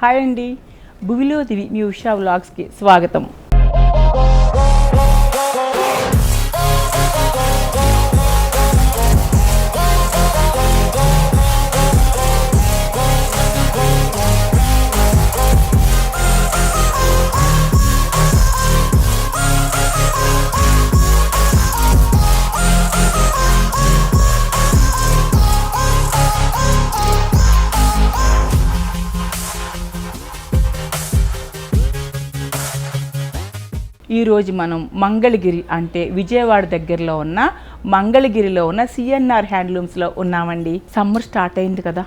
Hi అండి, భువిలో దివి మీ ఉషా వ్లాగ్స్కి స్వాగతం. ఈరోజు మనం మంగళగిరి అంటే విజయవాడ దగ్గరలో ఉన్న మంగళగిరిలో ఉన్న సిఎన్ఆర్ హ్యాండ్లూమ్స్లో ఉన్నామండి. సమ్మర్ స్టార్ట్ అయింది కదా,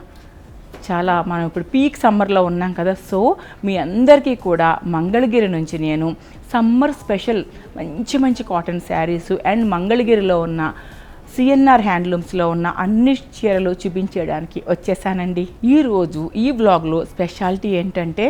చాలా మనం ఇప్పుడు పీక్ సమ్మర్లో ఉన్నాం కదా. సో మీ అందరికీ కూడా మంగళగిరి నుంచి నేను సమ్మర్ స్పెషల్ మంచి మంచి కాటన్ శారీస్ అండ్ మంగళగిరిలో ఉన్న సిఎన్ఆర్ హ్యాండ్లూమ్స్లో ఉన్న అన్ని చీరలు చూపించడానికి వచ్చేసానండి. ఈరోజు ఈ వ్లాగ్లో స్పెషాలిటీ ఏంటంటే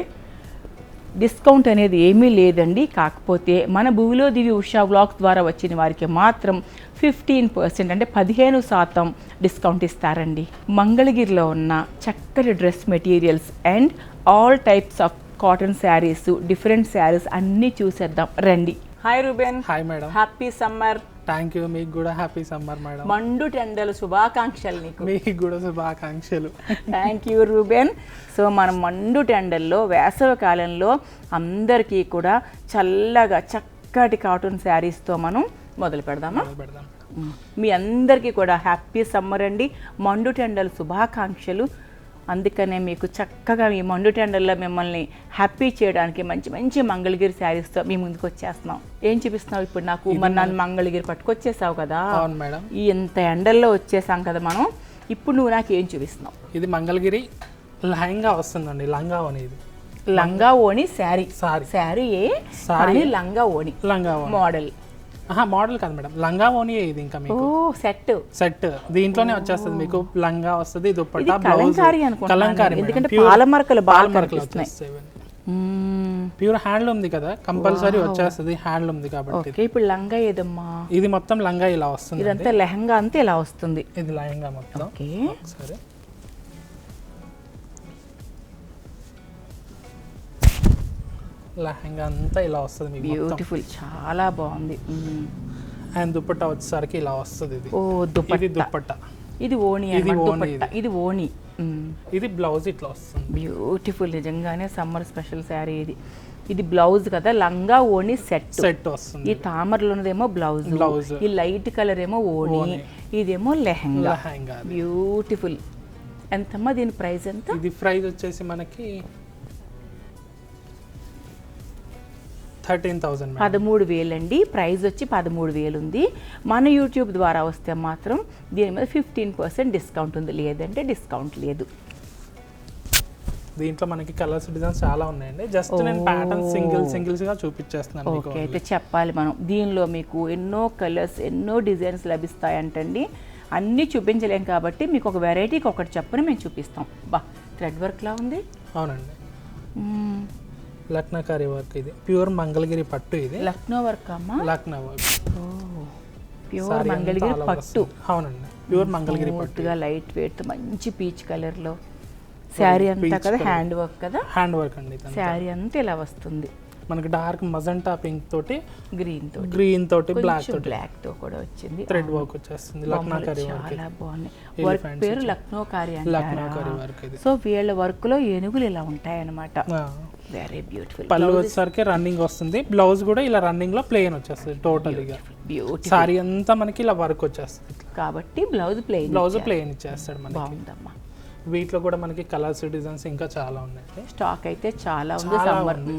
డిస్కౌంట్ అనేది ఏమీ లేదండి. కాకపోతే మన భూమిలో దివి ఉషా వ్లాగ్స్ ద్వారా వచ్చిన వారికి మాత్రం 15% అంటే 15% డిస్కౌంట్ ఇస్తారండి. మంగళగిరిలో ఉన్న చక్కటి dress materials and all types of cotton saris, different saris అన్నీ చూసేద్దాం రండి. Hi Reuben. Hi madam. Happy summer. Thank you, మీకు కూడా హ్యాపీ సమ్మర్ మేడం. మండు టెండలు శుభాకాంక్షలు నీకు. మీకు కూడా శుభాకాంక్షలు. Thank you Reuben. సో మనం మండు టెండల్లో వేసవి కాలంలో అందరికీ కూడా చల్లగా చక్కటి కాటన్ శారీస్తో మనం మొదలు పెడదామా? మీ అందరికీ కూడా హ్యాపీ సమ్మర్ అండి. మండు టెండలు శుభాకాంక్షలు. అందుకనే మీకు చక్కగా ఈ మండు టెండల్లో మిమ్మల్ని హ్యాపీ చేయడానికి మంచి మంచి మంగళగిరి శారీస్తో మీ ముందుకు వచ్చేస్తున్నాం. ఏం చూపిస్తున్నావు ఇప్పుడు నాకు? మరి నన్ను మంగళగిరి పట్టుకొచ్చేసావు కదా. అవును మేడం. ఈ ఎంత ఎండల్లో వచ్చేసాం కదా మనం. ఇప్పుడు నువ్వు నాకు ఏం చూపిస్తున్నావు? ఇది మంగళగిరి లెహంగా వస్తుందండి. లంగా ఓని. ఇది లంగా ఓని శారీ. శారీ సారీ లంగా ఓని లంగా మోడల్. మోడల్ కాదు మేడం, లంగా ఓని. ఇది ఇంకా మీకు సెట్ దీంట్లోనే వచ్చేస్తుంది. మీకు లంగా వస్తుంది, దుపట్టా, బ్లౌజ్, కలంకారీ. ఎందుకంటే పాలమరకలు వస్తాయి. ప్యూర్ హ్యాండ్లూమ్ ది కదా, కంపల్సరీ వచ్చేస్తుంది హ్యాండ్లూమ్ ది కాబట్టి. ఇప్పుడు లంగా ఏదమ్మా? ఇది మొత్తం లంగా ఇలా వస్తుంది. ఇదంతా లెహంగా అంతా ఇలా వస్తుంది. ఇది లెహంగా మొత్తం. సరే, లెహంగా అంతా ఇలా వస్తుంది మీకు. బ్యూటిఫుల్, చాలా బాగుంది. అండ్ దుపట్టా వచ్చేసరికి ఇలా వస్తుంది. ఇది దుపట్టా. ఇది ఓణి. ఇది ఓణి. ఇది బ్లౌజ్ ఇట్లా వస్తుంది. బ్యూటిఫుల్, నిజంగానే సమ్మర్ స్పెషల్ శారీ ఇది. ఇది బ్లౌజ్ కదా, లంగా ఓణి సెట్ వస్తుంది. ఈ తామరలో ఉన్నదేమో బ్లౌజ్, ఈ లైట్ కలర్ ఏమో ఓణి, ఇదేమో లెహంగా. బ్యూటిఫుల్. ఎంతమ్మా దీని ప్రైస్ ఎంత? ఇది ప్రైస్ వచ్చేసి మనకి 13,000. 13,000 అండి. ప్రైస్ వచ్చి 13,000 ఉంది. మన యూట్యూబ్ ద్వారా వస్తే మాత్రం దీని మీద 15% డిస్కౌంట్ ఉంది, లేదంటే డిస్కౌంట్ లేదు. దీంట్లో మనకి కలర్స్ డిజైన్స్ చాలా ఉన్నాయండి. జస్ట్ నేను ప్యాటర్న్ సింగిల్స్ గా చూపించేస్తున్నాను. ఓకే, అయితే చెప్పాలి మనం. దీనిలో మీకు ఎన్నో కలర్స్, ఎన్నో డిజైన్స్ లభిస్తాయంటండి. అన్నీ చూపించలేం కాబట్టి మీకు ఒక వెరైటీకి ఒకటి చెప్పని మేము చూపిస్తాం. బా, థ్రెడ్ వర్క్లా ఉంది. అవునండి, లక్నోకారీ వర్క్. ఇది ప్యూర్ మంగళగిరి పట్టు. ఇది లక్నో వర్క్ అమ్మా? లక్నో వర్క్. ప్యూర్ మంగళగిరి పట్టు. అవునండి, ప్యూర్ మంగళగిరి పట్టుగా లైట్ వెయిట్ మంచి పీచ్ కలర్ లో శారీ అంతా కదా. హ్యాండ్ వర్క్ కదా. హ్యాండ్ వర్క్ అండి. శారీ అంతా ఇలా వస్తుంది. మనకి డార్క్ మజంటా పింక్ తోటి, గ్రీన్ తోటి బ్లాక్ తో కూడా వచ్చింది. థ్రెడ్ వర్క్ వచ్చేస్తుంది. లక్నోకారీ వర్క్. చాలా బాగుంది. వర్క్ పేరు లక్నోకారీ వర్క్. ఇది సో వీళ్ళ వర్క్ లో ఏనుగులు ఇలా ఉంటాయి అన్నమాట. Very beautiful. పళ్ళు వచ్చేసరికి రన్నింగ్ వస్తుంది. బ్లౌజ్ కూడా ఇలా రన్నింగ్ లో ప్లెయిన్ వచ్చేస్తుంది. టోటల్ గా బ్యూటిఫుల్. సారీ అంతా మనకి ఇలా వర్క్ వచ్చేస్తుంది కాబట్టి బ్లౌజ్ ప్లెయిన్ ఇచ్చేస్తాడు మనకి. బాగుందమ్మా. వీటిలో కూడా మనకి కలర్స్ డిజైన్స్ ఇంకా చాలా ఉన్నాయి. స్టాక్ అయితే చాలా ఉంది.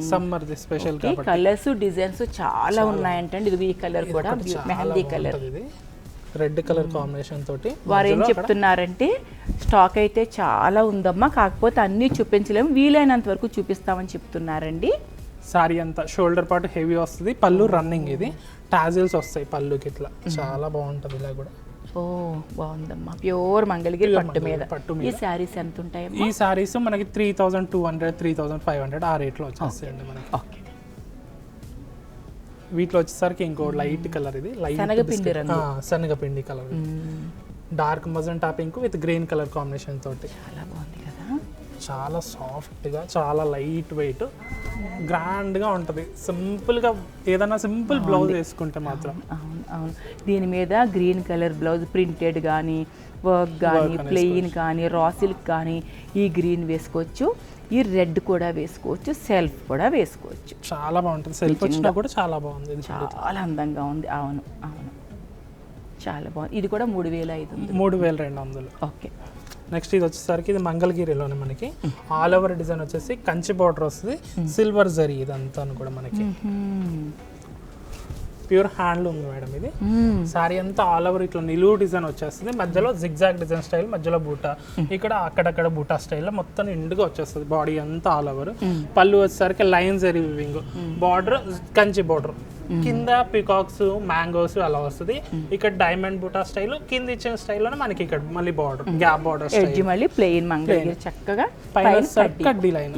సమ్మర్ స్పెషల్ కాబట్టి కలర్స్ డిజైన్స్ చాలా ఉన్నాయంటండి. ఇది ఈ కలర్ కూడా మెహందీ కలర్, ఇది రెడ్ కలర్ కాంబినేషన్ తోటి. వారు ఏం చెప్తున్నారంటే స్టాక్ అయితే చాలా ఉందమ్మా, కాకపోతే అన్నీ చూపించలేము, వీలైనంత వరకు చూపిస్తామని చెప్తున్నారండి. సారీ అంతా షోల్డర్ పార్ట్ హెవీ వస్తుంది. పళ్ళు రన్నింగ్. ఇది టాజిల్స్ వస్తాయి పళ్ళుకి ఇట్లా. చాలా బాగుంటుంది ఇలా కూడా. ఓ బాగుందమ్మా. ప్యూర్ మంగళగిరి పట్టు మీద. ఈ శారీస్ ఎంత ఉంటాయి? ఈ శారీస్ మనకి 3,200, 3,500 ఆ రేట్లో వచ్చేస్తాయండి మనకి. ఓకే. వీటిలో వచ్చేసరికి ఇంకో లైట్ కలర్. ఇది శనగపిండి colour. Dark magenta pink with green colour combination తోటి. చాలా బాగుంది కదా. చాలా సాఫ్ట్గా, చాలా లైట్ వెయిట్, గ్రాండ్గా ఉంటుంది. సింపుల్గా ఏదైనా సింపుల్ బ్లౌజ్ వేసుకుంటే మాత్రం. అవును అవును. దీని మీద గ్రీన్ కలర్ బ్లౌజ్ ప్రింటెడ్ కానీ, వర్క్ కానీ, ప్లెయిన్ కానీ, రా సిల్క్ కానీ, ఈ గ్రీన్ వేసుకోవచ్చు, ఈ రెడ్ కూడా వేసుకోవచ్చు, సెల్ఫ్ కూడా వేసుకోవచ్చు. చాలా బాగుంటుంది. సెల్ఫ్ వచ్చినా కూడా చాలా బాగుంది. చాలా అందంగా ఉంది. అవును అవును, చాలా బాగుంది. ఇది కూడా 3500. 3200. ఓకే. నెక్స్ట్ ఇది వచ్చేసరికి ఇది మంగళగిరిలోనే మనకి ఆల్ ఓవర్ డిజైన్ వచ్చేసి కంచి బార్డర్ వస్తుంది, సిల్వర్ జరీ ఇదంతా కూడా మనకి ప్యూర్ హ్యాండ్లూమ్ మేడం. ఇది సారీ అంతా ఆల్ ఓవర్ ఇట్లా నిలువు డిజైన్ వచ్చేస్తుంది, మధ్యలో జిగ్జాగ్ డిజైన్ స్టైల్, మధ్యలో బూటా, ఇక్కడ అక్కడక్కడ బూటా స్టైల్లో మొత్తం నిండుగా వచ్చేస్తుంది. బాడీ అంతా ఆల్ ఓవర్. పళ్ళు వచ్చేసరికి line zari weaving, border Kanchi border, కింద పికాక్స్, మ్యాంగోస్ అలా వస్తుంది. ఇక్కడ డైమండ్ బూటా స్టైల్, కింద ఇచ్చిన స్టైల్లోనే మనకి ఇక్కడ మళ్ళీ బార్డర్, గ్యాప్ బార్డర్ స్టైల్, మళ్ళీ ప్లెయిన్ మంగళగిరి చక్కగా పైన కడ్డీ లైన్.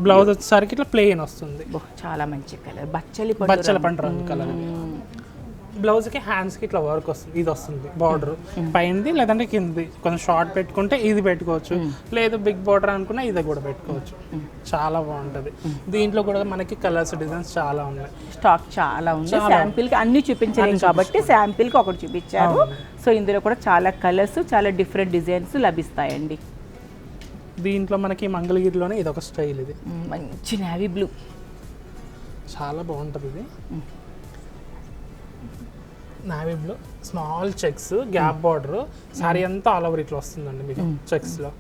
బ్లౌజ్ వచ్చేసరికి ఇట్లా ప్లెయిన్ వస్తుంది. చాలా మంచి కలర్, బచ్చలి పంట రంగు కలర్. బ్లౌజ్ కి హ్యాండ్స్ కి ఇట్లా వర్క్ వస్తుంది, ఇది వస్తుంది బార్డర్ పైనది, లేదంటే కింది కొంచెం షార్ట్ పెట్టుకుంటే ఇది పెట్టుకోవచ్చు, లేదు బిగ్ బార్డర్ అనుకున్నా ఇది కూడా పెట్టుకోవచ్చు. చాలా బాగుంటది. దీంట్లో కూడా మనకి కలర్స్, డిజైన్స్ చాలా ఉన్నాయి. స్టాక్ చాలా ఉంది. శాంపిల్ కి అన్ని చూపించలేం కాబట్టి శాంపిల్ కి ఒకటి చూపించారు. సో ఇందులో కూడా చాలా కలర్స్, చాలా డిఫరెంట్ డిజైన్స్ లభిస్తాయండి. దీంట్లో మనకి మంగళగిరిలోనే ఇది ఒక స్టైల్, ఇది మంచి నేవీ బ్లూ, చాలా బాగుంటుంది. ఇది navy blue, small checks, gap border, sorry అంతా ఆల్ ఓవర్ ఇట్లా వస్తుందండి మీకు చెక్స్ లో.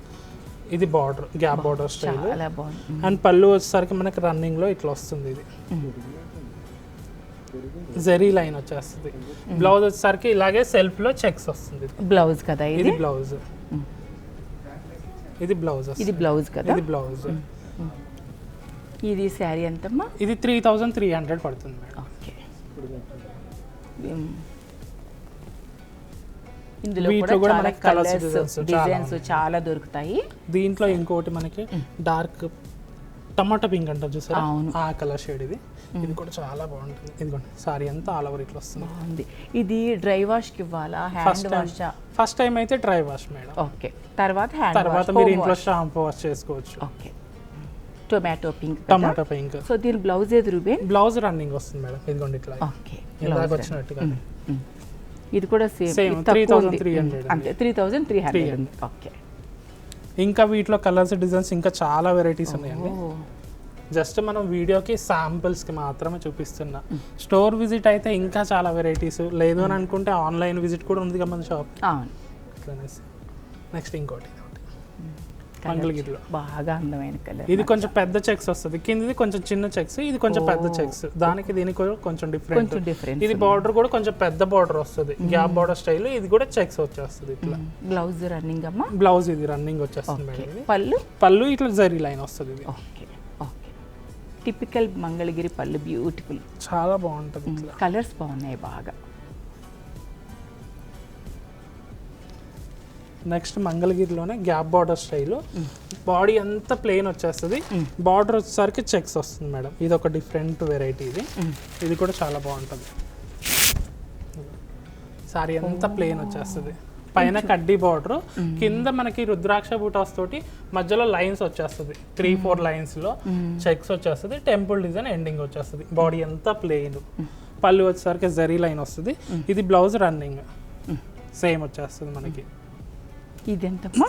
ఇది border, gap border style. And పళ్ళు వచ్చేసరికి మనకి రన్నింగ్ లో ఇట్లా వస్తుంది. ఇది జరీ లైన్ వచ్చేస్తుంది. బ్లౌజ్ వచ్చేసరికి ఇలాగే సెల్ఫ్ లో చెక్స్ వస్తుంది. బ్లౌజ్ కదా ఇది బ్లౌజ్, ఇది బ్లౌజ్, ఇది బ్లౌజ్ కదా, ఇది బ్లౌజ్. ఇది శారీ ఎంతమ్మా? ఇది 3300 పడుతుంది మేడం. ఓకే. ఇందులో కూడా మనకి కలర్స్, డిజైన్స్ చాలా దొరుకుతాయి. దీంట్లో ఇంకోటి మనకి డార్క్ టమాటా పింక్ అంటారు చూసారా, ఆ కలర్ షేడ్. ఇది ఇది కూడా చాలా బాగుంటుంది. ఇదిగోండి సారీ అంతా ఆల్ ఓవర్ ఇట్లా వస్తుంది. ఇది డ్రై వాష్ కి ఇవ్వాలా, హ్యాండ్ వాష్? ఫస్ట్ టైం అయితే డ్రై వాష్ మేడం. ఓకే. తర్వాత మీరు ఇంట్లో షాంపూ వాష్ చేసుకోవచ్చు. Okay. Tomato pink, tomato pink. So దీని బ్లౌజ్ ఏది రూబేన్? బ్లౌజ్ రన్నింగ్ వస్తుంది మేడం. ఇదిగోండి ఇట్లా. ఓకే. ఇలాగ వచ్చినట్టుగా. ఇది కూడా సేమ్ 3300 అంటే 3300. ఓకే. ఇంకా వీటిలో కలర్స్, డిజైన్స్ ఇంకా చాలా వెరైటీస్ ఉన్నాయండి. జస్ట్ మనం వీడియోకి శాంపిల్స్కి మాత్రమే చూపిస్తున్నా. స్టోర్ విజిట్ అయితే ఇంకా చాలా వెరైటీస్, లేదు అని అనుకుంటే ఆన్లైన్ విజిట్ కూడా ఉంది కదా మన షాప్. నెక్స్ట్ ఇంకోటి మంగళగిరిలో బాగా అందమైన కలర్. ఇది కొంచెం పెద్ద చెక్స్ వస్తుంది, కిందది కొంచెం చిన్న చెక్స్, ఇది కొంచెం పెద్ద చెక్స్. దానికి దీనికి కొంచెం డిఫరెంట్. ఇది బార్డర్ కూడా కొంచెం పెద్ద బార్డర్ వస్తుంది, గ్యాప్ బార్డర్ స్టైల్. ఇది కూడా చెక్స్ వచ్చేస్తుంది ఇట్లా. బ్లౌజ్ రన్నింగ్ అమ్మా? బ్లౌజ్ ఇది రన్నింగ్ వచ్చేస్తుంది మేడం. పళ్ళు ఇట్లా జరీ లైన్ వస్తుంది. ఇది ఓకే. ఓకే. టిపికల్ మంగళగిరి పళ్ళు, బ్యూటిఫుల్, చాలా బాగుంటుంది. కలర్స్ బాగున్నాయి బాగా. నెక్స్ట్ మంగళగిరిలోనే గ్యాప్ బార్డర్ స్టైల్, బాడీ అంతా ప్లెయిన్ వచ్చేస్తుంది, బార్డర్ వచ్చేసరికి చెక్స్ వస్తుంది మేడం. ఇది ఒక డిఫరెంట్ వెరైటీ. ఇది కూడా చాలా బాగుంటుంది. సారీ అంతా ప్లెయిన్ వచ్చేస్తుంది, పైన కడ్డీ బార్డర్, కింద మనకి రుద్రాక్ష బూటాస్ తోటి మధ్యలో లైన్స్ వచ్చేస్తుంది, 3-4 లైన్స్ లో చెక్స్ వచ్చేస్తుంది, టెంపుల్ డిజైన్ ఎండింగ్ వచ్చేస్తుంది. బాడీ అంతా ప్లెయిన్. పళ్ళు వచ్చేసరికి జరీ లైన్ వస్తుంది. ఇది బ్లౌజ్ రన్నింగ్ సేమ్ వచ్చేస్తుంది మనకి. ఇది ఎంతమ్మా?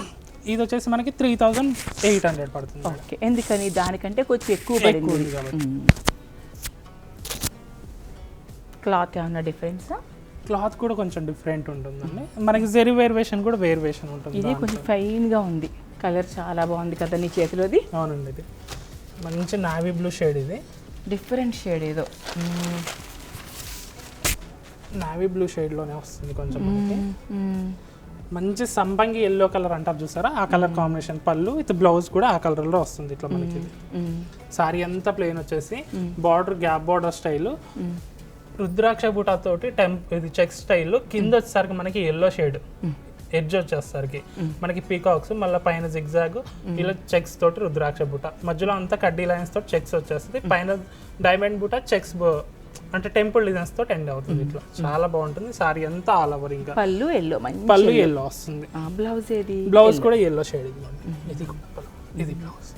ఇది వచ్చేసి మనకి 3800 పడుతుంది. ఓకే. ఎందుకని? దానికంటే కొంచెం ఎక్కువ పడింది కాబట్టి. క్లాత్ ఏమన్నా డిఫరెన్సా? క్లాత్ కూడా కొంచెం డిఫరెంట్ ఉంటుందండి. మనకి జరీ వేరియేషన్ కూడా వేరియేషన్ ఉంటుంది. ఇది కొంచెం ఫైన్ గా ఉంది. కలర్ చాలా బాగుంది కదా నీ చేతిలోది. అవునండి. ఇది మంచి నావీ బ్లూ షేడ్. ఇది డిఫరెంట్ షేడ్, ఏదో నావీ బ్లూ షేడ్ లోనే వస్తుంది కొంచెం. మంచి సంపంగి ఎల్లో కలర్ అంటారు చూసారా, ఆ కలర్ కాంబినేషన్. పళ్ళు విత్ బ్లౌజ్ కూడా ఆ కలర్ లో వస్తుంది ఇట్లా మనకి. సారీ అంతా ప్లెయిన్ వచ్చేసి, బార్డర్ గ్యాప్ బార్డర్ స్టైల్, రుద్రాక్ష బూటా తోటి ఇది చెక్ స్టైల్. కింద వచ్చేసరికి మనకి ఎల్లో షేడ్ ఎడ్జ్ వచ్చేసరికి మనకి పీకాక్స్, మళ్ళీ పైన జిగ్జాగ్ ఇలా చెక్స్ తోటి రుద్రాక్ష బూట, మధ్యలో అంతా కడ్డీ లైన్స్ తోటి చెక్స్ వచ్చేస్తుంది, పైన డైమండ్ బూట చెక్స్ అంటే టెంపుల్ డిజైన్స్ తోటి ఎండ్ అవుతుంది ఇట్లా. చాలా బాగుంటుంది. సారీ అంతా ఆల్ ఓవర్. ఇంకా పళ్ళు ఎల్లో వస్తుంది. బ్లౌజ్ ఏది? బ్లౌజ్ కూడా ఎల్లో షేడ్. ఇది ఇది బ్లౌజ్.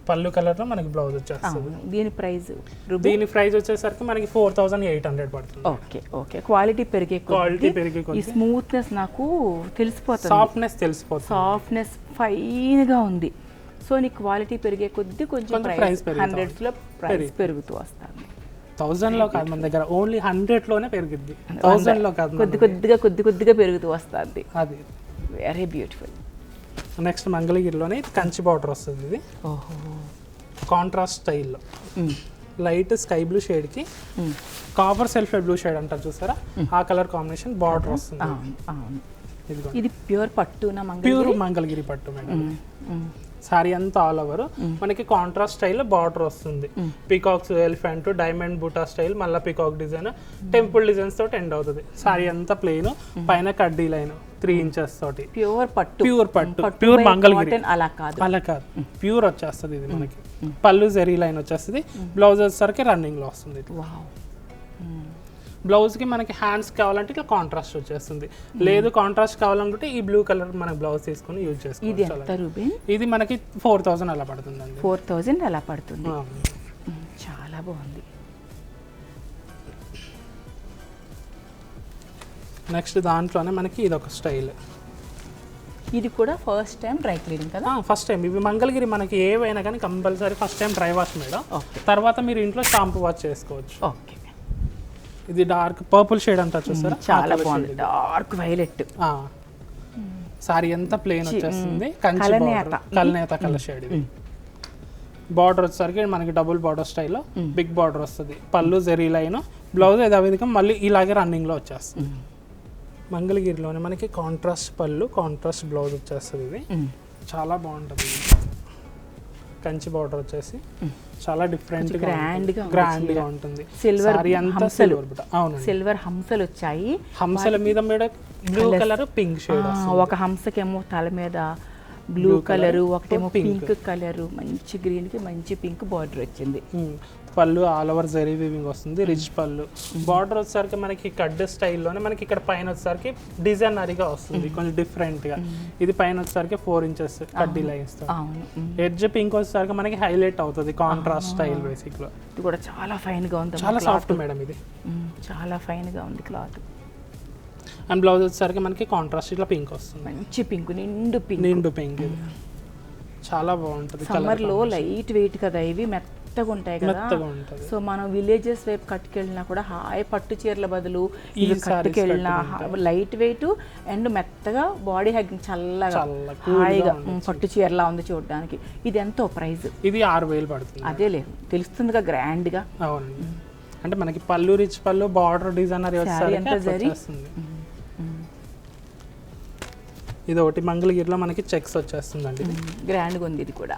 పళ్ళు కలర్లో మనకి బ్లౌజ్ వచ్చేస్తుంది. దీని ప్రైస్ దీని ప్రైస్ వచ్చేసరికి మనకి 4800 పడుతుంది. Okay okay. క్వాలిటీ పెరిగే ఈ స్మూత్నెస్ నాకు తెలిసిపోతుంది, సాఫ్ట్నెస్ తెలిసిపోతుంది, సాఫ్ట్నెస్ ఫైన్గా ఉంది. సో నీ క్వాలిటీ పెరిగే కొద్దీ కొంచెం ప్రైస్ 100లో ప్రైస్ పెరుగుతూ వస్తుంది. 1000లో కాదు మన దగ్గర, ఓన్లీ 100లోనే పెరుగుద్ది. 1000లో కాదు, కొద్ది కొద్దిగా పెరుగుతూ వస్తుంది. అది వెరీ బ్యూటిఫుల్. నెక్స్ట్ మంగళగిరిలోనే కంచి బార్డర్ వస్తుంది. ఇది కాంట్రాస్ట్ స్టైల్లో లైట్ స్కై బ్లూ షేడ్కి కాపర్ సెల్ఫ్ బ్లూ షేడ్ అంటారు చూసారా, ఆ కలర్ కాంబినేషన్ బార్డర్ వస్తుంది. ఇది ప్యూర్ పట్టునా? ప్యూర్ మంగళగిరి పట్టు మేడం. సారీ అంతా ఆల్ ఓవర్ మనకి కాంట్రాస్ట్ స్టైల్లో బార్డర్ వస్తుంది. పీకాక్స్, ఎలిఫెంట్, డైమండ్ బూటా స్టైల్, మళ్ళీ పీకాక్ డిజైన్, టెంపుల్ డిజైన్స్ తోటి ఎండ్ అవుతుంది. సారీ అంతా ప్లెయిన్, పైన కడ్డీ లైన్ 3 ఇంచెస్ తోటి. ప్యూర్ పట్టు, ప్యూర్ మంగళగిరి. అలా కాదు, ప్యూర్ వచ్చేస్తుంది. ఇది మనకి పళ్ళు జరీ లైన్ వచ్చేస్తుంది. బ్లౌజ్ వచ్చేసరికి రన్నింగ్ లో వస్తుంది. బ్లౌజ్ కి మనకి హ్యాండ్స్ కావాలంటే ఇట్లా కాంట్రాస్ట్ వచ్చేస్తుంది. లేదు కాంట్రాస్ట్ కావాలనుకుంటే ఈ బ్లూ కలర్ మనకి బ్లౌజ్ తీసుకొని యూజ్ చేసుకోవచ్చు. ఇది మనకి 4000 అలా పడుతుంది అండి. 4000 అలా పడుతుంది. చాలా బాగుంది. నెక్స్ట్ దాంట్లోనే మనకి ఇది ఒక స్టైల్. ఇది కూడా ఫస్ట్ టైం డ్రై క్లీనింగ్ కదా? First time. ఇవి మంగళగిరి మనకి ఏవైనా కానీ compulsory first time dry wash madam. తర్వాత మీరు ఇంట్లో షాంపూ వాష్ చేసుకోవచ్చు. ఓకే. ఇది డార్క్ పర్పుల్ షేడ్ అంతా చూసారా, చాలా బాగుంది. Dark violet. సారీ అంతా ప్లెయిన్ వచ్చేస్తుంది. కల్నేత కలర్ షేడ్. ఇది బార్డర్ వచ్చేసరికి మనకి డబుల్ బార్డర్ స్టైల్లో బిగ్ బార్డర్ వస్తుంది. పళ్ళు జరీ లైన్, బ్లౌజ్ యథావిధిగా మళ్ళీ ఇలాగే రన్నింగ్ లో వచ్చేస్తుంది. మంగళగిరిలోనే మనకి కాంట్రాస్ట్ పళ్ళు, కాంట్రాస్ట్ బ్లౌజ్ వచ్చేస్తుంది. ఇది చాలా బాగుంటుంది. కంచి బార్డర్ వచ్చేసి చాలా డిఫరెంట్ గ్రాండ్ గా ఉంటుంది. సిల్వర్ హంసలు వచ్చాయి. హంసల మీద బ్లూ కలర్, పింక్ షేడ్. ఒక హంసకేమో తల మీద బ్లూ కలర్, ఒకటేమో పింక్ కలర్, మంచి గ్రీన్ కి మంచి పింక్ బార్డర్ వచ్చింది. పళ్ళు ఆల్ ఓవర్ జరీ వీవింగ్ వస్తుంది. రిచ్ పళ్ళు. బార్డర్ వచ్చేసరికి మనకి కడ్ స్టైల్లోనే మనకి ఇక్కడ పైన వచ్చేసరికి డిజైనరీగా వస్తుంది, కొంచెం డిఫరెంట్ గా. ఇది పైన వచ్చేసరికి 4 ఇంచెస్ కడ్డీ లైన్స్ తో. ఎడ్జ్ పింక్ వచ్చేసరికి మనకి హైలైట్ అవుతుంది కాంట్రాస్ట్ స్టైల్ బేసిక్ లో. ఇది కూడా చాలా ఫైన్ గా ఉంది, చాలా సాఫ్ట్ మేడం. ఇది చాలా ఫైన్ గా ఉంది క్లాత్. అండ్ బ్లౌజ్ వచ్చేసరికి మనకి కాంట్రాస్ట్ ఇట్లా పింక్ వస్తుంది. మంచి పింక్, నిండు పింక్. ఇది చాలా బాగుంటుంది. సమ్మర్ లో లైట్ వెయిట్ కదా ఇవి, మెత్తగా ఉంటాయి కదా. సో మనం విలేజెస్ వైపు కట్టుకెళ్ళినా కూడా హాయ్ పట్టు చీరల బదులు ఇవి కట్టుకెళ్ళినా లైట్ వెయిట్ అండ్ మెత్తగా, బాడీ హగ్గింగ్ చల్లగా హాయిగా పట్టు చీరలా ఉంది చూడడానికి. ఇది ఎంతో ప్రైస్? ఇది 6000 పడుతుంది. అదే లేదు తెలుస్తుందిగా గ్రాండ్ గా. అవునండి. అంటే మనకి పళ్ళు రిచ్ పళ్ళు, బార్డర్ డిజైనర్ వచ్చేస్తుంది. ఇది ఒకటి మంగళగిరిలో మనకి చెక్స్ వచ్చేస్తుందండి. గ్రాండ్గా ఉంది. ఇది కూడా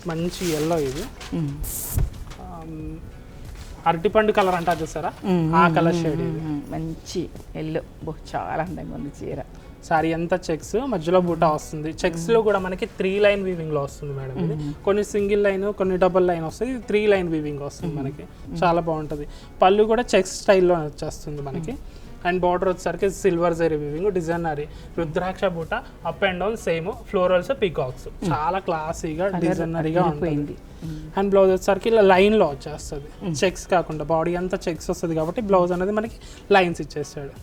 మంచి ఎల్లో. ఇది అరటిపండు కలర్ అంటా చూసారా, ఆ కలర్ షేడ్. ఇది మంచి ఎల్లో, చాలా అందంగా ఉంది చీర. సారీ అంతా చెక్స్, మధ్యలో బూటా వస్తుంది. చెక్స్ లో కూడా మనకి 3 లైన్ వీవింగ్ లో వస్తుంది మేడం. ఇది కొన్ని సింగిల్ లైన్, కొన్ని డబుల్ లైన్ వస్తుంది. ఇది 3 లైన్ వీవింగ్ వస్తుంది మనకి. చాలా బాగుంటుంది. పళ్ళు కూడా చెక్స్ స్టైల్లో వచ్చేస్తుంది మనకి. అండ్ బార్డర్ వచ్చేసరికి సిల్వర్ జరీ వీవింగ్, డిజైనరీ, rudraksha buta, up and down same, florals, peacocks. చాలా క్లాసీగా డిజైనరీగా ఉంటుంది. అండ్ బ్లౌజ్ వచ్చేసరికి ఇలా లైన్ లో వచ్చేస్తుంది, చెక్స్ కాకుండా. బాడీ అంతా చెక్స్ వస్తుంది కాబట్టి బ్లౌజ్ అనేది మనకి లైన్స్ ఇచ్చేస్తాడు.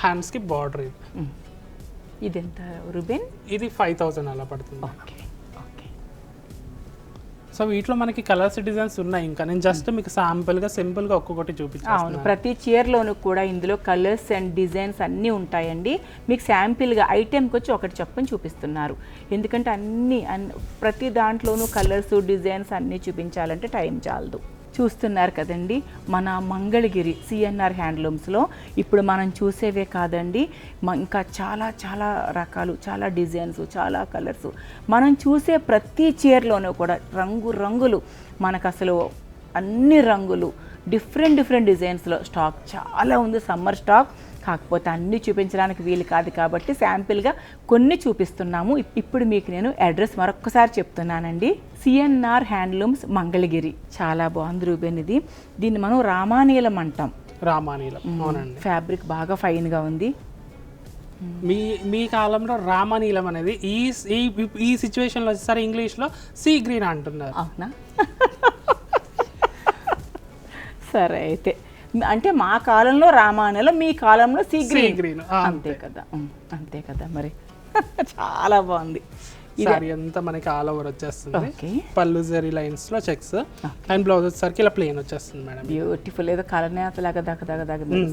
హ్యాండ్స్ కి బార్డర్. ఇది ఎంత రుబెన్? ఇది 5000 అలా పడుతుంది. సో వీటిలో మనకి కలర్స్, డిజైన్స్ ఉన్నాయి. ఇంకా నేను జస్ట్ మీకు శాంపుల్గా సింపుల్గా ఒక్కొక్కటి చూపించాను. అవును, ప్రతి చీరలోనూ కూడా ఇందులో కలర్స్ అండ్ డిజైన్స్ అన్నీ ఉంటాయండి. మీకు శాంపిల్గా ఐటెంకి వచ్చి ఒకటి చెప్పని చూపిస్తున్నారు. ఎందుకంటే ప్రతి దాంట్లోనూ కలర్స్, డిజైన్స్ అన్నీ చూపించాలంటే టైం చాలదు. చూస్తున్నారు కదండి, మన మంగళగిరి సిఎన్ఆర్ హ్యాండ్లూమ్స్లో ఇప్పుడు మనం చూసేవే కాదండి, ఇంకా చాలా చాలా రకాలు, చాలా డిజైన్స్, చాలా కలర్స్. మనం చూసే ప్రతి చీరలోనూ కూడా రంగులు మనకు అసలు అన్ని రంగులు, డిఫరెంట్ డిజైన్స్లో స్టాక్ చాలా ఉంది. సమ్మర్ స్టాక్ కాకపోతే అన్నీ చూపించడానికి వీలు కాదు కాబట్టి శాంపిల్గా కొన్ని చూపిస్తున్నాము. ఇప్పుడు మీకు నేను అడ్రస్ మరొక్కసారి చెప్తున్నానండి. CNR handlooms Mangalagiri. చాలా బాగుంది రూబెన్. దీన్ని మనం రామానీలం అంటాం. రామానీలం, అవునండి. ఫ్యాబ్రిక్ బాగా ఫైన్గా ఉంది. మీ కాలంలో రామనీలం అనేది ఈ సిచ్యువేషన్లో వచ్చేసరి ఇంగ్లీష్లో సీ గ్రీన్ అంటున్నారు. అవునా? సరే అయితే అంటే మా కాలంలో రామాయణంలో మీ కాలంలో సీ గ్రీన్ అంతే కదా, అంతే కదా మరి. చాలా బాగుంది. సారీ అంతా మనకి ఆల్ ఓవర్ వచ్చేస్తుంది. పళ్ళు జరీ లైన్స్ లో చెక్స్ అండ్ బ్లౌజ్ వచ్చేసరికి ఇలా ప్లెయిన్ వచ్చేస్తుంది మేడం. బ్యూటిఫుల్. ఏదో కలర్ నేతలాగా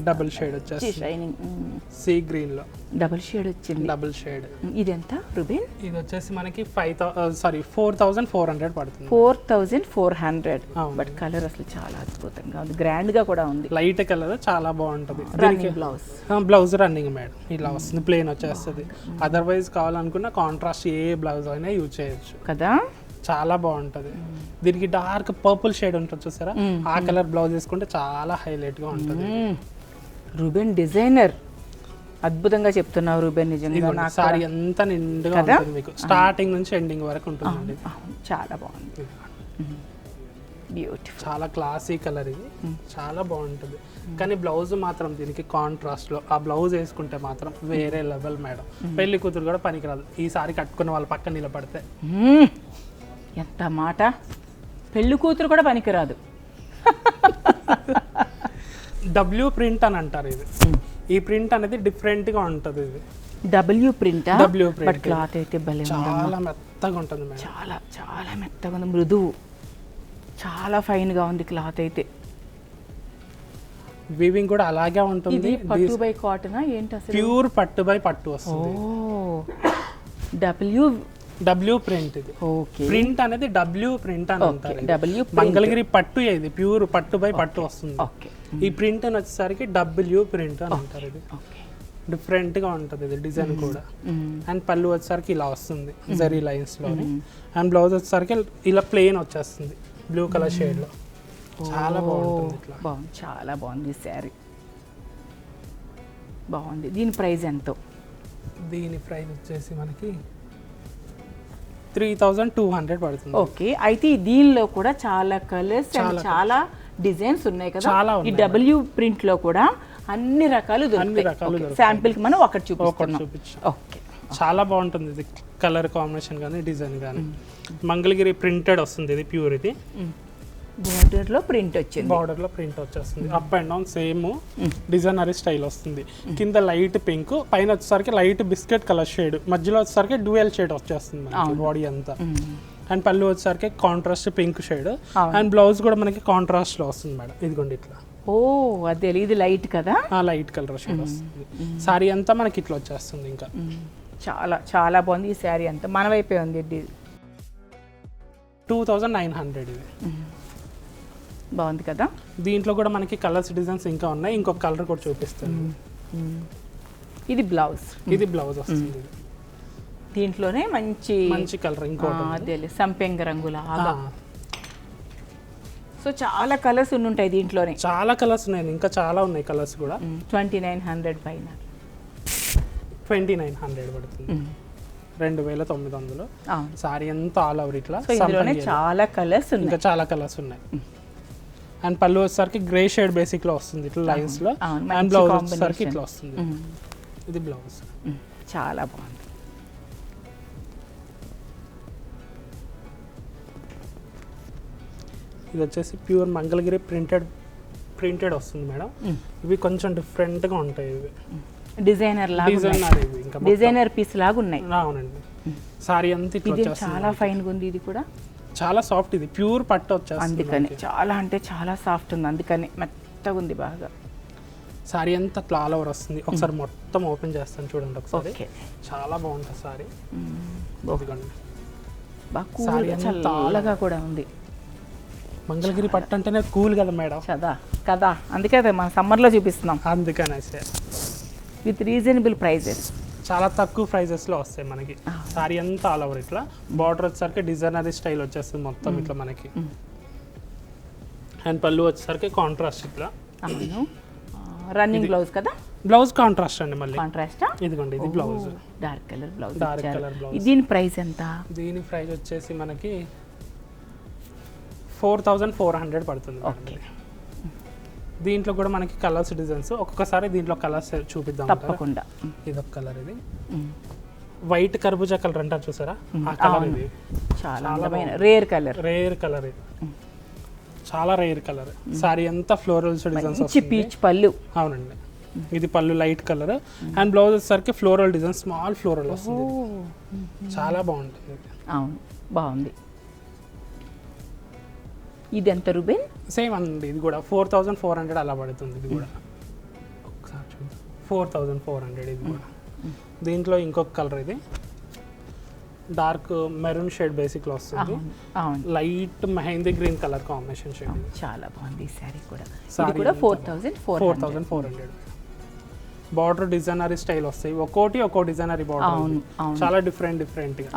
డబుల్ షేడ్ వచ్చేస్తుంది షైనింగ్ సీ గ్రీన్ లో డబుల్ షేడ్ వచ్చింది. Double shade. ఇది ఎంత రూబిన్? ఇది వచ్చేసి మనకి 4,400 పడుతుంది. 4,400. బట్ కలర్ అసలు చాలా అద్భుతంగా ఉంది, గ్రాండ్ గా కూడా ఉంది. లైట్ కలర్ చాలా బాగుంటది. బ్లౌజ్ రన్నింగ్ మేడం ఇలా వస్తుంది, ప్లెయిన్ వచ్చేస్తుంది. అదర్వైజ్ కావాలనుకున్న కాంట్రాస్ట్ ఏ బ్లౌజ్ అయినా యూజ్ చేయొచ్చు కదా. చాలా బాగుంటది. దీనికి డార్క్ పర్పుల్ షేడ్ ఉంటుంది చూసారా, ఆ కలర్ బ్లౌజ్ వేసుకుంటే చాలా హైలైట్ గా ఉంటుంది. రూబెన్ డిజైనర్, అద్భుతంగా చెప్తున్నావు రూబెన్. నిజంగా సారీ అంతా నిండుగా ఉంటుంది మీకు, స్టార్టింగ్ నుంచి ఎండింగ్ వరకు ఉంటుంది. చాలా బాగుంది, బ్యూటిఫుల్. చాలా క్లాసీ కలర్ ఇది, చాలా బాగుంటుంది. కానీ బ్లౌజ్ మాత్రం దీనికి కాంట్రాస్ట్ లో ఆ బ్లౌజ్ వేసుకుంటే మాత్రం వేరే లెవెల్ మేడం. పెళ్లి కూతురు కూడా పనికిరాదు ఈ సారీ కట్టుకున్న వాళ్ళ పక్కన నిలబడితే. ఎంత మాట, పెళ్లి కూతురు కూడా పనికిరాదు. డబ్ల్యూ ప్రింట్ అని అంటారు ఇది. ఈ ప్రింట్ అనేది డిఫరెంట్ గా ఉంటది. ఇది W print. W print cloth అయితే భలే, చాలా మెత్తగా ఉంటుంది మేడం. చాలా చాలా మెత్తగా ఉంది, మృదువు, చాలా ఫైన్ గా ఉంది క్లాత్ అయితే. వీవింగ్ కూడా అలాగే ఉంటుంది. పట్టు బై కాటన్ ఏంటి అసలు? ప్యూర్ పట్టు బై పట్టు వస్తుంది. W print. ఇది ప్రింట్ అనేది డబ్ల్యూ ప్రింట్ అని అంటారు. మంగళగిరి పట్టు, ఇది ప్యూర్ పట్టు బై పట్టు వస్తుంది. ఈ ప్రింట్ అని వచ్చేసరికి డబ్ల్యూ ప్రింట్ అని అంటారు. ఇది డిఫరెంట్ గా ఉంటుంది ఇది డిజైన్ కూడా. అండ్ పళ్ళు వచ్చేసరికి ఇలా వస్తుంది జరీ లైన్స్ లోని. అండ్ బ్లౌజ్ వచ్చేసరికి ఇలా ప్లెయిన్ వచ్చేస్తుంది బ్లూ కలర్ షేడ్ లో. చాలా బాగుంటుంది ఇట్లా. బాగుంది, చాలా బాగుంది శారీ, బాగుంది. దీని ప్రైస్ ఎంతో? దీని ప్రైస్ వచ్చేసి మనకి 3,200 పడుతుంది. ఓకే. అయితే దీనిలో కూడా చాలా కలర్స్ అండ్ చాలా డిజైన్స్ ఉన్నాయి కదా. ఈ డబ్ల్యూ ప్రింట్ లో కూడా అన్ని రకాలు దొరుకుతాయి. శాంపిల్ కి మనం ఒకటి చూపిస్తాం. ఓకే, చాలా బాగుంటుంది ఇది కలర్ కాంబినేషన్ కానీ డిజైన్ కానీ. మంగళగిరి ప్రింటెడ్ వస్తుంది ఇది, ప్యూర్. ఇది బోర్డర్ లో ప్రింట్ వచ్చింది. బార్డర్ లో ప్రింట్ వచ్చేస్తుంది. Up and down same designery style వస్తుంది. కింద లైట్ పింక్, పైన వచ్చేసరికి లైట్ బిస్కెట్ కలర్ షేడ్, మధ్యలో వచ్చేసరికి డ్యూయల్ షేడ్ వచ్చేస్తుంది మనకి బాడీ అంతా. అండ్ పళ్ళు వచ్చేసరికి contrast pink shade. And blouse కూడా మనకి కాంట్రాస్ట్ లో వస్తుంది మేడం. ఇదిగోండి ఇట్లా. ఓ అదే, ఇది లైట్ కదా, లైట్ కలర్ షేడ్ వస్తుంది. సారీ అంతా మనకి ఇట్లా వచ్చేస్తుంది. ఇంకా చాలా చాలా బాగుంది ఈ శారీ అంతా. మన వైపే ఉంది. 2,900 ఇది. బాగుంది కదా. దీంట్లో కూడా మనకి కలర్స్ డిజైన్స్ ఇంకా ఉన్నాయి. ఇంకొక కలర్ కూడా చూపిస్తాను. ఇది బ్లౌజ్. ఇది బ్లౌజ్ వస్తుంది. దీంట్లోనే మంచి మంచి కలర్ ఇంకోటి అదే సంపెంగ రంగులాగా. సో చాలా కలర్స్ ఉంటాయి దీంట్లోనే. చాలా కలర్స్ ఉన్నాయి, ఇంకా చాలా ఉన్నాయి కలర్స్ కూడా. 2,900 పైన 2,900 పడుతుంది. 2,900. సారీ అంతా ఆల్ ఓవర్ ఇట్లా. చాలా కలర్స్ ఉన్నాయి, ఇంకా చాలా కలర్స్ ఉన్నాయి. అండ్ పళ్ళు వచ్చేసరికి గ్రే షేడ్ బేసిక్ లో వస్తుంది ఇట్లా లైన్స్ లో. అండ్ బ్లౌజ్ వచ్చేసరికి ఇట్లా వస్తుంది. ఇది బ్లౌజ్. చాలా బాగుంది. ఇది వచ్చేసి ప్యూర్ మంగళగిరి ప్రింటెడ్ వస్తుంది మేడం. ఇవి కొంచెం డిఫరెంట్ గా ఉంటాయి. ఇవి డిజైనర్ పీస్ లాగా ఉన్నాయి. అవునండి. సారీ అంతా ఇట్లా వచ్చేస్తుంది. చాలా ఫైన్ గా ఉంది. ఇది కూడా చాలా సాఫ్ట్. ఇది ప్యూర్ పట్టు వచ్చేస్తుంది. అందుకని చాలా అంటే చాలా సాఫ్ట్ ఉంది, అందుకని మెత్తగా ఉంది బాగా. సారీ అంతా ఆల్ ఓవర్ వస్తుంది. ఒకసారి మొత్తం ఓపెన్ చేస్తాను చూడండి ఒకసారి. చాలా బాగుంటుంది సారీ. సారీ చల్లగా కూడా ఉంది. మంగళగిరి పట్టు అంటేనే కూల్ కదా మేడం. కదా, అందుకే మన సమ్మర్లో చూపిస్తున్నాం. అందుకనే విత్ రీజనబుల్ ప్రైజెస్, చాలా తక్కువ ప్రైజెస్లో వస్తాయి మనకి. సారీ అంతా ఆల్ ఓవర్ ఇట్లా. బార్డర్ వచ్చేసరికి డిజైనరీ స్టైల్ వచ్చేస్తుంది మొత్తం ఇట్లా మనకి. అండ్ పళ్ళు వచ్చేసరికి కాంట్రాస్ట్ ఇట్లా. రన్నింగ్ బ్లౌజ్ కదా. బ్లౌజ్ కాంట్రాస్ట్ అండి మళ్ళీ. కాంట్రాస్ట్. ఇదిగోండి ఇది blouse. Dark colour blouse. Dark colour blouse. దీని ప్రైస్ ఎంత? దీని ప్రైస్ వచ్చేసి మనకి 4,400 పడుతుంది. ఓకే. దీంట్లో కూడా మనకి కలర్స్ డిజైన్స్ ఒక్కొక్కసారి దీంట్లో కలర్స్ చూపిద్దాం. తప్పకుండా. ఇది ఒక కలర్, ఇది వైట్ కర్బూజా కలర్ అంటారు చూసారా, ఆ కలర్ ఇది. చాలా అందమైన రేర్ కలర్. రేర్ కలర్ ఇది, చాలా రేర్ కలర్. సారీ అంతా ఫ్లోరల్స్ డిజైన్స్ మంచి పీచ్ పళ్ళు. అవునండి, ఇది పళ్ళు లైట్ కలర్ అండ్ బ్లౌజ్ వచ్చేసరికి ఫ్లోరల్ డిజైన్, స్మాల్ ఫ్లోరల్ వస్తుంది. చాలా బాగుంటుంది. అవును, బాగుంది. ఇది ఎంత రూబెన్? సేమ్ అండి, ఇది కూడా 4400 అలా పడుతుంది. ఇది కూడా ఒకసారి చూద్దాం, 4400 ఇది కూడా. దీంట్లో ఇంకొక కలర్, ఇది డార్క్ మెరూన్ షేడ్ బేసిక్ లో వస్తుంది. Light mehndi green colour combination shade. చాలా బాగుంది ఈ సారీ కూడా. ఇది కూడా 4400. బార్డర్ డిజైనరీ స్టైల్ వస్తాయి, ఒక్కో డిజైనరీ బార్డర్, చాలా డిఫరెంట్ గా.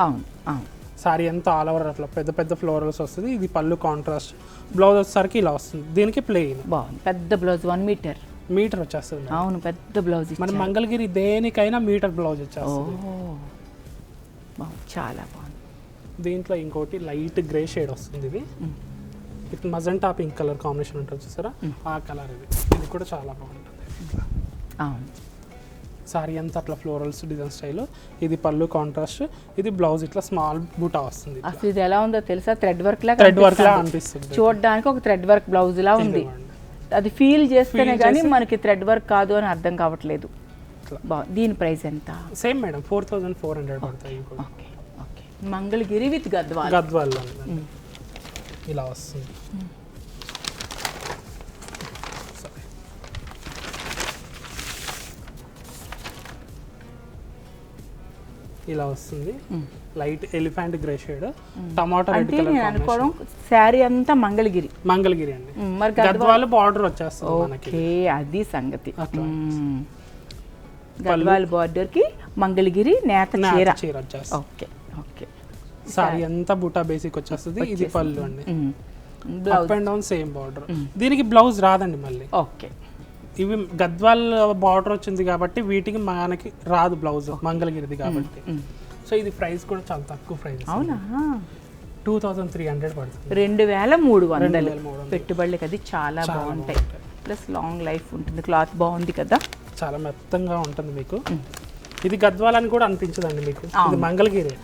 సారీ అంతా ఆల్ ఓవర్ అట్లా పెద్ద పెద్ద ఫ్లోరల్స్ వస్తుంది. ఇది పళ్ళు కాంట్రాస్ట్, బ్లౌజ్ వచ్చేసరికి ఇలా వస్తుంది. దీనికి ప్లెయిన్. బాగుంది, పెద్ద బ్లౌజ్ 1 మీటర్ వచ్చేస్తుంది. అవును, పెద్ద బ్లౌజ్. మన మంగళగిరి దేనికైనా మీటర్ బ్లౌజ్ వచ్చేస్తుంది. చాలా బాగుంది. దీంట్లో ఇంకోటి లైట్ గ్రే షేడ్ వస్తుంది. ఇది it magenta pink colour combination ఉంటుంది చూసారా, ఆ కలర్. ఇది కూడా చాలా బాగుంటుంది. అవును, సారీ అంతా అట్లా ఫ్లోరల్స్ డిజైన్ స్టైల్. ఇది పళ్ళు కాంట్రాస్ట్, ఇది బ్లౌజ్ ఇట్లా స్మాల్ బూటా వస్తుంది. అసలు ఇది ఎలా ఉందో తెలుసా, థ్రెడ్ వర్క్ లా అనిపిస్తుంది. చూడడానికి ఒక థ్రెడ్ వర్క్ బ్లౌజ్ లా ఉంది. అది ఫీల్ చేస్తేనే కానీ మనకి థ్రెడ్ వర్క్ కాదు అని అర్థం కావట్లేదు. దీని ప్రైస్ ఎంత? సేమ్ మేడం, 4400 పడతాయి. Okay okay. Mangalagiri with Gadwal. ఇలా వస్తుంది. ఇలా వస్తుంది, లైట్ ఎలిఫెంట్ గ్రే షేడ్, టమాటా రెడ్ కలర్ అనుకోవడం. శారీ అంతా మంగళగిరి అండి. మరి గద్వాల్ బార్డర్ వచ్చేస్తుంది మనకి. ఓకే, అది సంగతి. గద్వాల్ బార్డర్ కి మంగళగిరి నేత చీర వచ్చేస్తుంది. Okay okay. సారీ అంతా బూటా బేసిక్ వచ్చేస్తుంది. ఇది పళ్ళు అండి, up and down same border. దీనికి బ్లౌజ్ రాదండి మళ్ళీ. ఓకే. ఇవి గద్వాల్ బార్డర్ వచ్చింది కాబట్టి వీటికి మనకి రాదు బ్లౌజ్, మంగళగిరిది కాబట్టి. సో ఇది ప్రైస్ కూడా చాలా తక్కువ ప్రైస్. అవునా? 2300 పడుతుంది. 2300 పెట్టుబడులకి. అది చాలా బాగుంటాయి, ప్లస్ లాంగ్ లైఫ్ ఉంటుంది. క్లాత్ బాగుంది కదా, చాలా మెత్తంగా ఉంటుంది మీకు. ఇది గద్వాల్ అని కూడా అనిపించదండి మీకు, ఇది మంగళగిరి.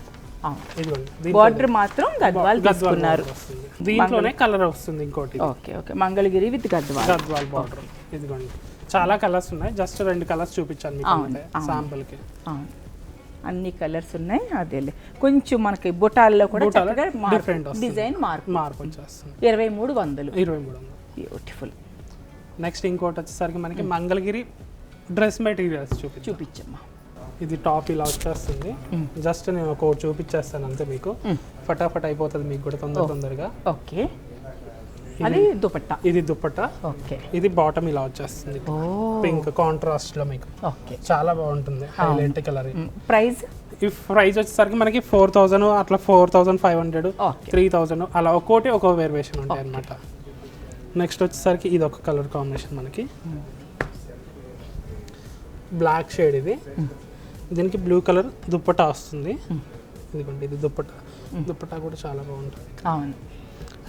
బార్డర్ మాత్రం గద్వాల్ తీసుకున్నారు. దీంట్లోనే కలర్ వస్తుంది ఇంకోటి. Okay okay. Mangalagiri with Gadwal border. ఇదిగోండి, చాలా కలర్స్ ఉన్నాయి. జస్ట్ 2 కలర్స్ చూపించాను మీకు శాంపుల్ కి. అన్ని కలర్స్ ఉన్నాయి. అదేలే, కొంచెం మనకి బుటాల్లో కూడా డిఫరెంట్ డిజైన్ మార్పు వచ్చేస్తుంది. 2300. బ్యూటిఫుల్. నెక్స్ట్ ఇంకోటి వచ్చేసరికి మనకి మంగళగిరి డ్రెస్ మెటీరియల్స్ చూపించమ్మా. ఇది టాప్ ఇలా వచ్చేస్తుంది. జస్ట్ నేను ఒకటి చూపించేస్తాను అంతే మీకు, ఫటాఫట్ అయిపోతుంది మీకు కూడా తొందరగా. ఓకే. అది దుపట్టా. ఇది దుపట్టా. ఓకే. ఇది బాటమ్ ఇలా వచ్చేస్తుంది, పింక్ కాంట్రాస్ట్ లో మీకు. ఓకే, చాలా బాగుంటుంది, హైలైట్ కలర్. ప్రైస్? ఈ ప్రైస్ వచ్చేసరికి మనకి 4000 అట్లా, 4500, 3000 అలా ఒక్కోటి ఒక్కో వేరియేషన్ ఉంటాయి అన్నమాట. నెక్స్ట్ వచ్చేసరికి ఇది ఒక కలర్ కాంబినేషన్ మనకి, బ్లాక్ షేడ్. ఇది దీనికి బ్లూ కలర్ దుప్పటా వస్తుంది. ఇదిగోండి, ఇది దుప్పటా కూడా చాలా బాగుంటుంది. అవును.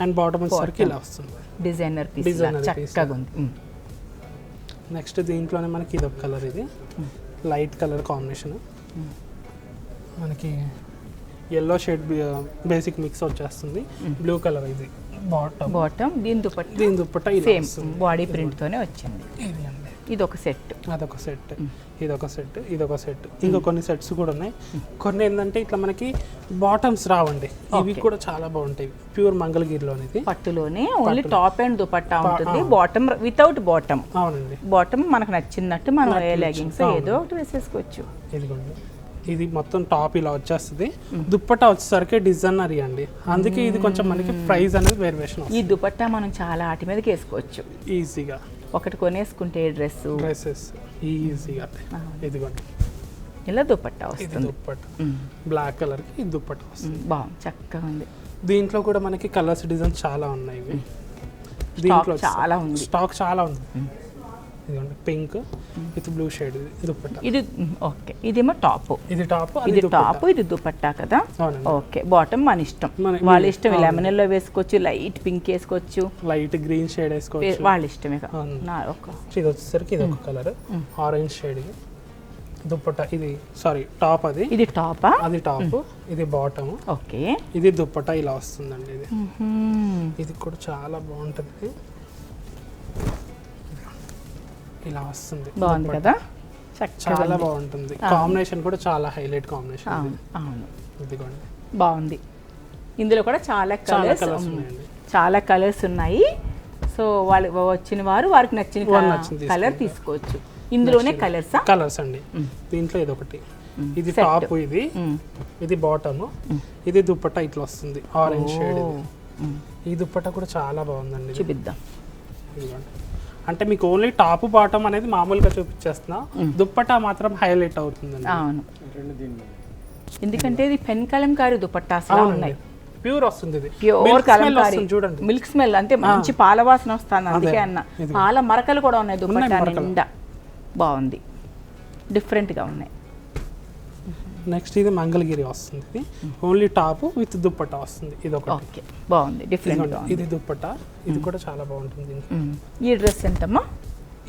అండ్ బాటమ్ వచ్చేసరికి ఇలా వస్తుంది, డిజైనర్ పీస్. చక్కగా ఉంది. నెక్స్ట్ దీంట్లోనే మనకి ఇది ఒక కలర్, ఇది లైట్ కలర్ కాంబినేషన్. మనకి ఎల్లో షేడ్ బేసిక్ మిక్స్ వచ్చేస్తుంది, బ్లూ కలర్. ఇది బాటమ్, దీని దుపట్టా సేమ్ బాడీ ప్రింట్ తోనే వచ్చింది. ఇది ఒక సెట్, అదొక సెట్, ఇదొక సెట్, ఇదొక సెట్. ఇంకా కొన్ని సెట్స్ కూడా ఉన్నాయి. కొన్ని ఏంటంటే ఇట్లా మనకి బాటమ్స్ రావండి, ఇవి కూడా చాలా బాగుంటాయి. ప్యూర్ మంగళగిరిలోనిది, పట్టులోనే ఓన్లీ టాప్ అండ్ దుపట్టా ఉంటుంది. Bottom without bottom. అవునండి. బాటమ్ మనకు నచ్చినట్టు మనం ఏ లెగ్గింగ్స్ ఏదో ఒకటి వేసేసుకోవచ్చు. ఇదిగోండి, ఇది మొత్తం టాప్ ఇలా వచ్చేస్తుంది. దుప్పట్టా వచ్చేసరికి డిజైనరీ అండి, అందుకే ఇది కొంచెం మనకి ప్రైస్ అనేది వేరియేషన్. ఈ దుపట్టా మనం చాలా ఆటి మీదకి వేసుకోవచ్చు ఈజీగా. ఒకటి కొనేసుకుంటే డ్రెస్సెస్ ఈజీగా. ఇదిగోండి, ఇలా దుపట్టా వస్తుంది. దుప్పట్టా బ్లాక్ కలర్ కి దుప్పట్టా వస్తుంది. బాగుంది, చక్కగా ఉంది. దీంట్లో కూడా మనకి కలర్స్ డిజైన్ చాలా ఉన్నాయి. దీంట్లో చాలా ఉంది, స్టాక్ చాలా ఉంది. ఇదిగోండి pink with blue shade dupatta. ఇది ఓకే, ఇదేమో టాప్, ఇది టాప్, ఇది టాప్, ఇది దుపట్టా కదా. అవునండి. ఓకే, బాటమ్ మన ఇష్టం, వాళ్ళ ఇష్టం. లెమనెల్లో వేసుకోవచ్చు, లైట్ పింక్ వేసుకోవచ్చు, లైట్ గ్రీన్ షేడ్ వేసుకోవచ్చు, వాళ్ళ ఇష్టమే. ఇది వచ్చేసరికి ఇది ఒక కలర్ ఆరెంజ్ షేడ్ దుపట్టా. ఇది సారీ టాప్, ఇది టాపా, అది టాప్, ఇది బాటమ్. ఓకే, ఇది దుపట్టా ఇలా వస్తుందండి. ఇది కూడా చాలా బాగుంటుంది, ఇలా వస్తుంది, బాగుంది కదా, చాలా బాగుంటుంది. కాంబినేషన్ కూడా చాలా హైలైట్ కాంబినేషన్. అవును, ఇదిగోండి బాగుంది. ఇందులో కూడా చాలా కలర్స్ ఉన్నాయండి, చాలా కలర్స్ ఉన్నాయి. సో వాళ్ళు వచ్చిన వారికి నచ్చిన కలర్ తీసుకోవచ్చు. ఇందులోనే కలర్స్ అండి. దీంట్లో ఇది ఒకటి, ఇది టాప్, ఇది బాటమ్, ఇది దుపట్టా ఇట్లా వస్తుంది ఆరెంజ్ షేడ్. ఈ దుపట్టా కూడా చాలా బాగుందండి, చూపిద్దాం. అంటే మీకు ఓన్లీ టాప్ బాటమ్ అనేది మామూలుగా చూపించేస్తున్నా, దుపట్టా మాత్రం హైలైట్ అవుతుందండి. అవును, ఎందుకంటే ఇది పెన్ కలంకారీ దుపట్టాస్ ఉన్నాయి, ప్యూర్ వస్తుంది, ఇది ప్యూర్ కలంకారీ. చూడండి, మిల్క్ స్మెల్, అంటే మంచి పాల వాసన వస్తుంది. అందుకే అన్న పాల మరకలు కూడా ఉన్నాయి దుపట్టా నిండా. బాగుంది, డిఫరెంట్గా ఉన్నాయి. నెక్స్ట్ ఇది మంగళగిరి వస్తుంది, ఇది ఓన్లీ టాప్ విత్ దుపట్టా వస్తుంది. ఇది ఒకటి, ఓకే, బాగుంది, డిఫరెంట్. ఇది దుపట్టా, ఇది కూడా చాలా బాగుంటుంది. ఈ డ్రెస్ ఎంతమ్మా?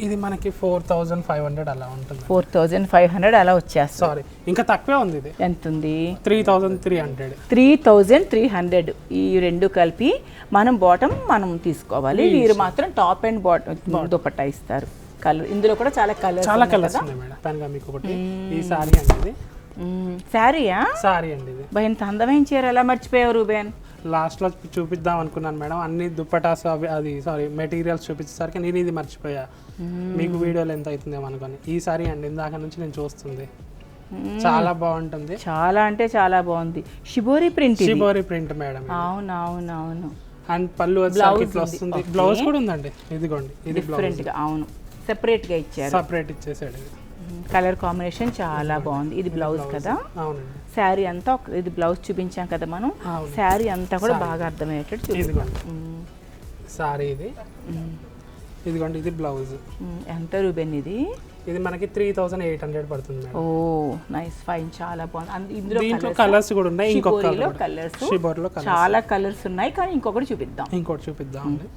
ఇది మనకి 4500 అలా ఉంటుంది. 4500 అలా వచ్చేస్తుంది. సారీ, ఇంకా తక్కువే ఉంది. ఇది ఎంత ఉంది? 3300. 3300. ఈ రెండు కలిపి మనం బాటమ్ మనం తీసుకోవాలి, వీరు మాత్రం టాప్ అండ్ బాటమ్ దుపట్టా ఇస్తారు. కలర్ ఇందులో కూడా చాలా కలర్స్ ఉన్నాయి మేడం. పైన మీకు ఒకటి ఈ సారీ అనేది, శారీయా? సారీ అండి. ఇది ఎంత అందమైన చీర, ఎలా మర్చిపోయావు రూబేన్? లాస్ట్ లో చూపిద్దాం అనుకున్నాను మేడం, అన్ని దుపటాస్ అది సారీ మెటీరియల్స్ చూపించేసరికి నేను ఇది మర్చిపోయా. మీకు వీడియోలో ఎంత అవుతుందేమో అనుకోని. ఈ సారీ అండి, ఇందాక నుంచి నేను చూస్తుంది, చాలా బాగుంటుంది. చాలా అంటే చాలా బాగుంది. Shibori print, shibori print madam. అవునవునవును. అండ్ పళ్ళు వచ్చేసరికి ఇట్లా వస్తుంది, బ్లౌజ్ కూడా ఉందండి. ఇదిగోండి, ఇది డిఫరెంట్ గా. అవును, సెపరేట్ గా ఇచ్చారు, సెపరేట్ ఇచ్చేసాడు. కలర్ కాంబినేషన్ చాలా బాగుంది. ఇది బ్లౌజ్ కదా. అవునండి. శారీ అంతా ఇది బ్లౌజ్ చూపించాం కదా మనం, శారీ అంతా కూడా బాగా అర్థమయ్యేటట్టు ఇదిగోండి సారీ. ఇది ఇదిగోండి, ఇది బ్లౌజ్. ఎంత రూబెన్ ఇది? ఇది మనకి 3800 పడుతుంది. ఓ నైస్, ఫైన్, చాలా బాగుంది. ఇందులో కలర్స్ కూడా ఉన్నాయి, ఇంకొక కలర్స్, షిబోర్లో చాలా కలర్స్ ఉన్నాయి. కానీ ఇంకొకటి చూపిద్దాం, అండి.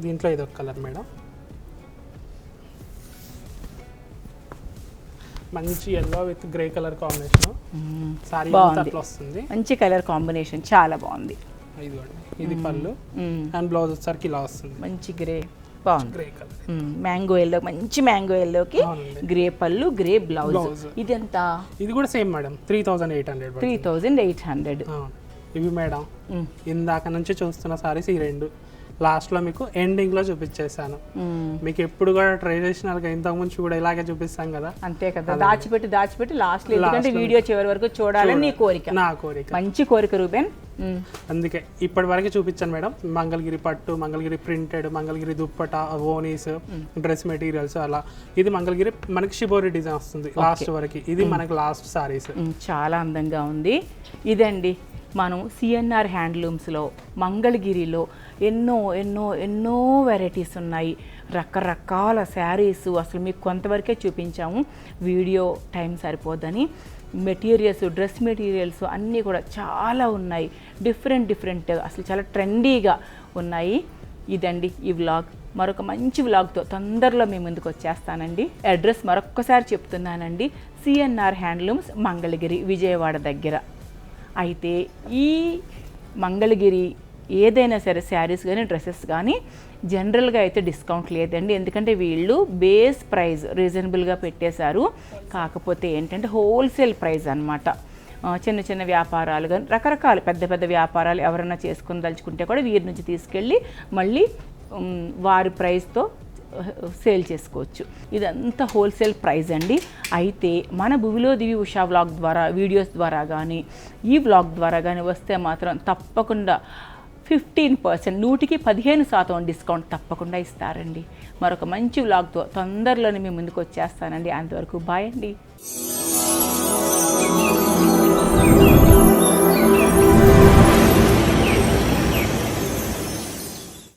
దీంట్లో ఇది ఒక కలర్ మేడం, మంచి yellow with grey colour combination. Sorry అట్లా వస్తుంది, మంచి కలర్ కాంబినేషన్, చాలా బాగుంది. ఇది పళ్ళు అండ్ బ్లౌజ్ వచ్చేసరికి ఇలా వస్తుంది, మంచి గ్రే, బాగుంది. గ్రే కలర్, మ్యాంగో ఎల్లో, మంచి మ్యాంగో ఎల్లోకి గ్రే పళ్ళు, గ్రే బ్లౌజ్. ఇది ఎంత? ఇది కూడా సేమ్ మేడం, 3800. 3800. ఇవి మేడం ఇందాక నుంచి చూస్తున్న సారీస్ ఈ రెండు లాస్ట్లో మీకు ఎండింగ్లో చూపించేసాను. మీకు ఎప్పుడు కూడా ట్రెడిషనల్గా ఇంతకుముందు కూడా ఇలాగే చూపిస్తాం కదా. అంతే కదా, దాచిపెట్టి లాస్ట్లో, ఎందుకంటే వీడియో చివరి వరకు చూడాలని నీ కోరిక. నా కోరిక, మంచి కోరిక రూబెన్. అందుకే ఇప్పటి వరకు చూపించాను మేడం. మంగళగిరి పట్టు, మంగళగిరి ప్రింటెడ్, మంగళగిరి దుప్పటా, ఓనీస్, డ్రెస్ మెటీరియల్స్ అలా. ఇది మంగళగిరి మనకి షిబోరి డిజైన్ వస్తుంది లాస్ట్ వరకు. ఇది మనకి లాస్ట్ సారీస్, చాలా అందంగా ఉంది. ఇదండి మనం సిఎన్ఆర్ హ్యాండ్లూమ్స్లో మంగళగిరిలో ఎన్నో ఎన్నో ఎన్నో వెరైటీస్ ఉన్నాయి, రకరకాల శారీస్. అసలు మీకు కొంతవరకే చూపించాము, వీడియో టైం సరిపోదని. మెటీరియల్స్, డ్రెస్ మెటీరియల్స్ అన్నీ కూడా చాలా ఉన్నాయి, డిఫరెంట్ అసలు చాలా ట్రెండీగా ఉన్నాయి. ఇదండి ఈ వ్లాగ్. మరొక మంచి వ్లాగ్తో తొందరలో మీ ముందుకు వచ్చేస్తానండి. అడ్రస్ మరొక్కసారి చెప్తున్నానండి, సిఎన్ఆర్ హ్యాండ్లూమ్స్, మంగళగిరి, విజయవాడ దగ్గర. అయితే ఈ మంగళగిరి ఏదైనా సరే శారీస్ కానీ డ్రెస్సెస్ కానీ జనరల్గా అయితే డిస్కౌంట్ లేదండి, ఎందుకంటే వీళ్ళు బేస్ ప్రైస్ రీజనబుల్గా పెట్టేశారు. కాకపోతే ఏంటంటే హోల్సేల్ ప్రైస్ అన్నమాట. చిన్న చిన్న వ్యాపారాలు కానీ రకరకాల పెద్ద వ్యాపారాలు ఎవరైనా చేసుకుని దలుచుకుంటే కూడా వీరి నుంచి తీసుకెళ్ళి మళ్ళీ వారి ప్రైస్తో సేల్ చేసుకోవచ్చు. ఇదంతా హోల్సేల్ ప్రైస్ అండి. అయితే మన భూమిలో దివి ఉషా వ్లాగ్ ద్వారా, వీడియోస్ ద్వారా కానీ ఈ వ్లాగ్ ద్వారా కానీ వస్తే మాత్రం తప్పకుండా 15%, 115% డిస్కౌంట్ తప్పకుండా ఇస్తారండి. మరొక మంచి వ్లాగ్తో తొందరలోనే మీ ముందుకు వచ్చేస్తానండి. అంతవరకు బాయ్ అండి.